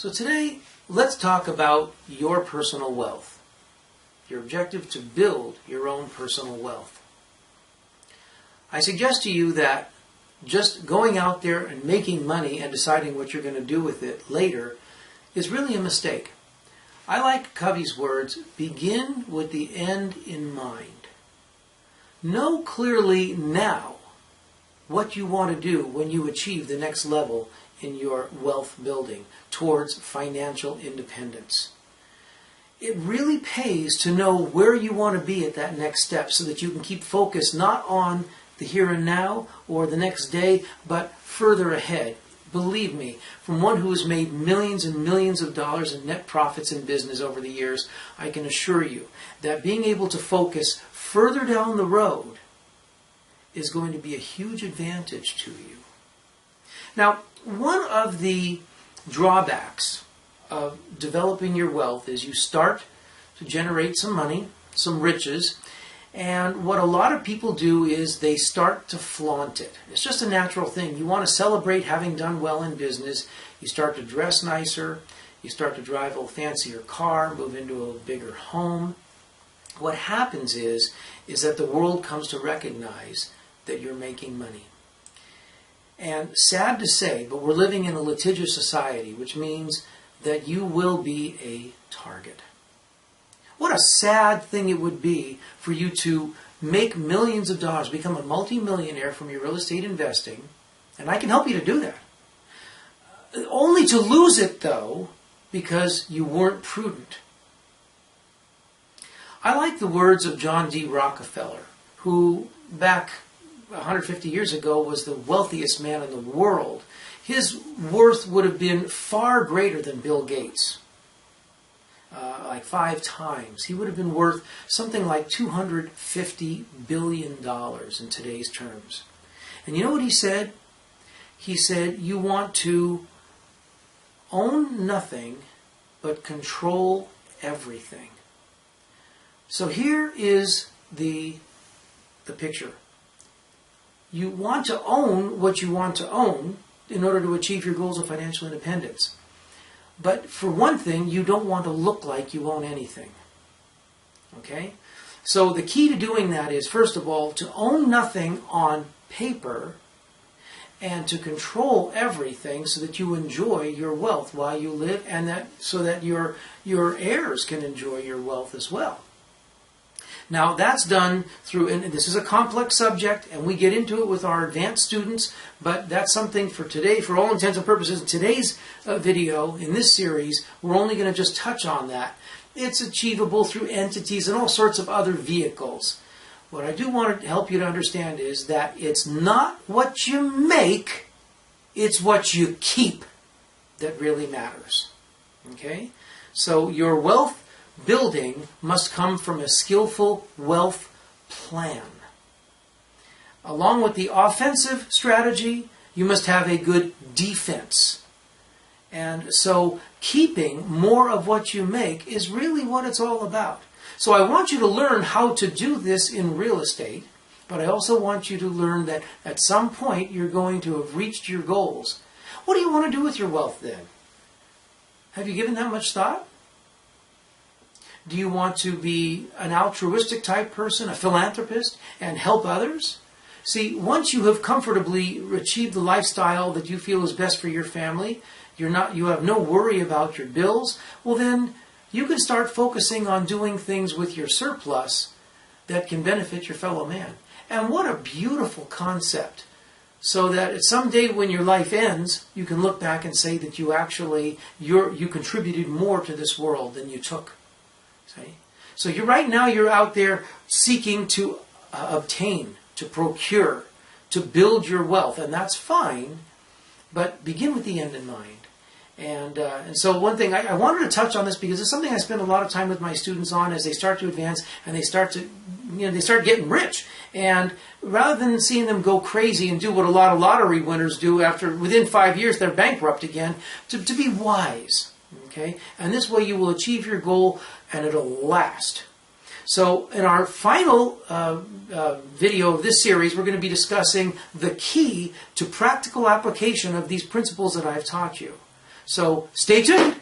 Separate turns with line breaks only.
So today, let's talk about your personal wealth. Your objective to build your own personal wealth. I suggest to you that just going out there and making money and deciding what you're going to do with it later is really a mistake. I like Covey's words, begin with the end in mind. Know clearly now what you want to do when you achieve the next level in your wealth building towards financial independence. It really pays to know where you want to be at that next step so that you can keep focused not on the here and now or the next day, but further ahead. Believe me, from one who has made millions and millions of dollars in net profits in business over the years, I can assure you that being able to focus further down the road is going to be a huge advantage to you. Now, one of the drawbacks of developing your wealth is you start to generate some money, some riches, and what a lot of people do is they start to flaunt it. It's just a natural thing. You want to celebrate having done well in business. You start to dress nicer. You start to drive a fancier car, move into a bigger home. What happens is that the world comes to recognize that you're making money. And sad to say, but we're living in a litigious society, which means that you will be a target. What a sad thing it would be for you to make millions of dollars, become a multimillionaire from your real estate investing, and I can help you to do that. Only to lose it, though, because you weren't prudent. I like the words of John D. Rockefeller, who back 150 years ago was the wealthiest man in the world. His worth would have been far greater than Bill Gates. Like 5 times. He would have been worth something like $250 billion in today's terms. And you know what he said? He said, you want to own nothing but control everything. So here is the picture. You want to own what you want to own in order to achieve your goals of financial independence. But for one thing, you don't want to look like you own anything. Okay? So the key to doing that is, first of all, to own nothing on paper and to control everything so that you enjoy your wealth while you live, and so that your heirs can enjoy your wealth as well. Now that's done through, and this is a complex subject, and we get into it with our advanced students, but that's something for today, for all intents and purposes. In today's video, in this series, we're only going to just touch on that. It's achievable through entities and all sorts of other vehicles. What I do want to help you to understand is that it's not what you make, it's what you keep that really matters. Okay? So your wealth building must come from a skillful wealth plan. Along with the offensive strategy, you must have a good defense. And so keeping more of what you make is really what it's all about. So I want you to learn how to do this in real estate, but I also want you to learn that at some point you're going to have reached your goals. What do you want to do with your wealth then? Have you given that much thought? Do you want to be an altruistic type person, a philanthropist, and help others? See, once you have comfortably achieved the lifestyle that you feel is best for your family, you have no worry about your bills, well then you can start focusing on doing things with your surplus that can benefit your fellow man. And what a beautiful concept. So that someday when your life ends, you can look back and say that you contributed more to this world than you took. See? So right now you're out there seeking to obtain, to procure, to build your wealth, and that's fine, but begin with the end in mind. And so one thing, I wanted to touch on this because it's something I spend a lot of time with my students on as they start to advance and they start getting rich. And rather than seeing them go crazy and do what a lot of lottery winners do within 5 years they're bankrupt again, to be wise. Okay? And this way you will achieve your goal and it'll last. So in our final video of this series, we're going to be discussing the key to practical application of these principles that I've taught you. So stay tuned.